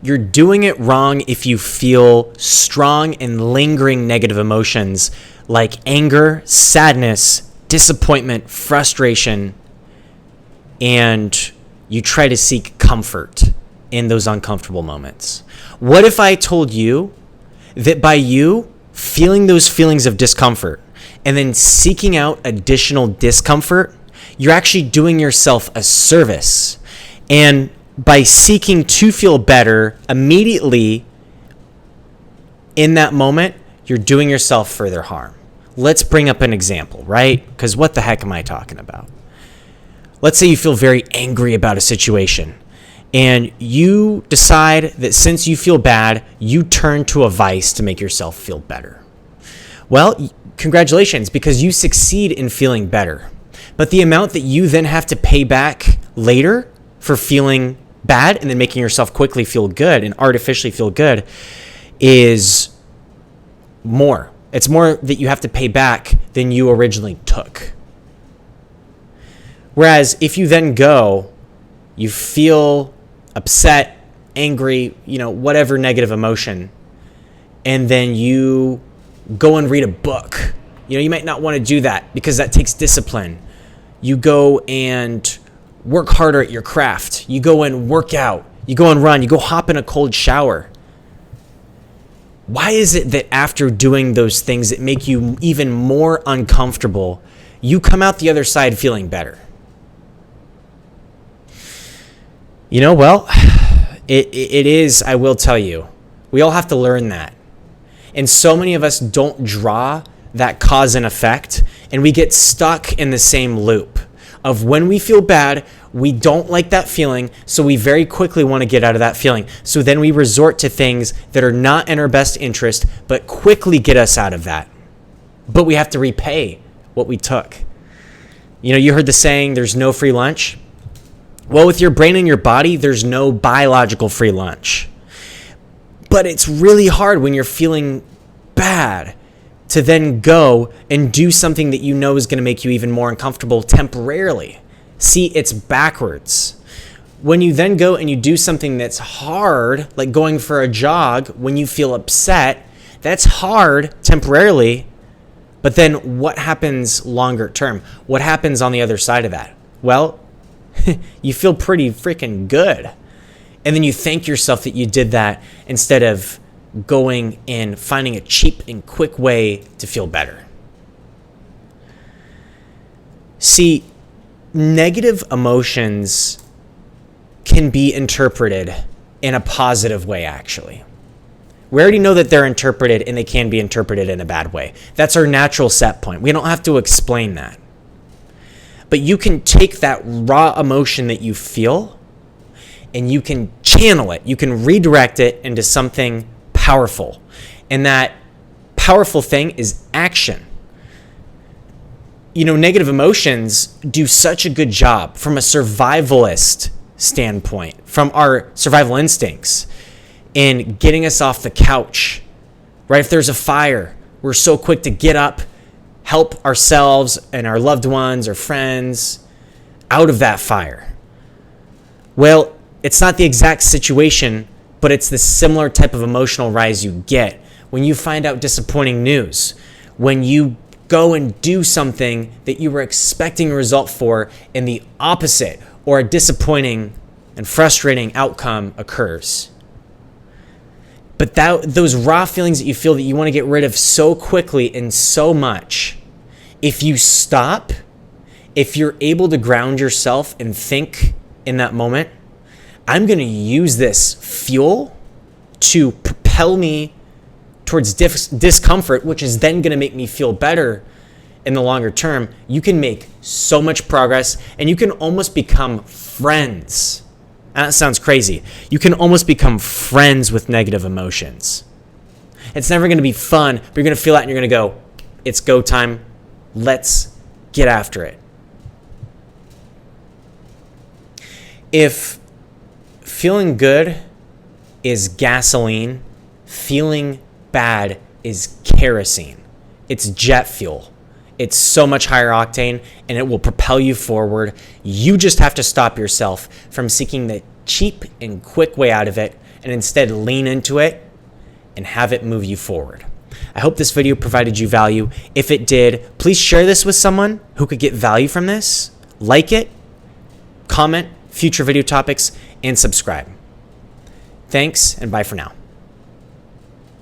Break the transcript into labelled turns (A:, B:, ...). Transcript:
A: You're doing it wrong if you feel strong and lingering negative emotions like anger, sadness, disappointment, frustration, and you try to seek comfort in those uncomfortable moments. What if I told you that by you feeling those feelings of discomfort and then seeking out additional discomfort, you're actually doing yourself a service? And by seeking to feel better immediately in that moment, you're doing yourself further harm. Let's bring up an example, right? Because what the heck am I talking about? Let's say you feel very angry about a situation and you decide that since you feel bad, you turn to a vice to make yourself feel better. Well, congratulations, because you succeed in feeling better. But the amount that you then have to pay back later for feeling bad and then making yourself quickly feel good and artificially feel good is more. It's more that you have to pay back than you originally took. Whereas if you then go, you feel upset, angry, whatever negative emotion, and then you go and read a book. You might not want to do that because that takes discipline. You go and work harder at your craft. You go and work out. You go and run. You go hop in a cold shower. Why is it that after doing those things that make you even more uncomfortable, you come out the other side feeling better? Well, it is, I will tell you, we all have to learn that. And so many of us don't draw that cause and effect, and we get stuck in the same loop of when we feel bad, we don't like that feeling, so we very quickly want to get out of that feeling. So then we resort to things that are not in our best interest, but quickly get us out of that. But we have to repay what we took. You heard the saying, there's no free lunch. Well, with your brain and your body, there's no biological free lunch. But it's really hard when you're feeling bad to then go and do something that you know is going to make you even more uncomfortable temporarily. See, it's backwards. When you then go and you do something that's hard, like going for a jog, when you feel upset, that's hard temporarily. But then what happens longer term? What happens on the other side of that? Well, you feel pretty freaking good. And then you thank yourself that you did that instead of going and finding a cheap and quick way to feel better. See, negative emotions can be interpreted in a positive way, actually. We already know that they're interpreted and they can be interpreted in a bad way. That's our natural set point. We don't have to explain that. But you can take that raw emotion that you feel and you can channel it. You can redirect it into something powerful. And that powerful thing is action. Negative emotions do such a good job from a survivalist standpoint, from our survival instincts, in getting us off the couch. Right? If there's a fire, we're so quick to get up, help ourselves and our loved ones or friends out of that fire. Well, it's not the exact situation, but it's the similar type of emotional rise you get when you find out disappointing news, when you go and do something that you were expecting a result for and the opposite or a disappointing and frustrating outcome occurs. But those raw feelings that you feel that you want to get rid of so quickly and so much, if you stop, if you're able to ground yourself and think in that moment, I'm going to use this fuel to propel me towards discomfort, which is then going to make me feel better in the longer term, you can make so much progress and you can almost become friends. And that sounds crazy. You can almost become friends with negative emotions. It's never going to be fun, but you're going to feel that and you're going to go, it's go time. Let's get after it. If feeling good is gasoline, feeling bad is kerosene. It's jet fuel. It's so much higher octane and it will propel you forward. You just have to stop yourself from seeking the cheap and quick way out of it and instead lean into it and have it move you forward. I hope this video provided you value. If it did, please share this with someone who could get value from this. Like it, comment future video topics, and subscribe. Thanks, and bye for now.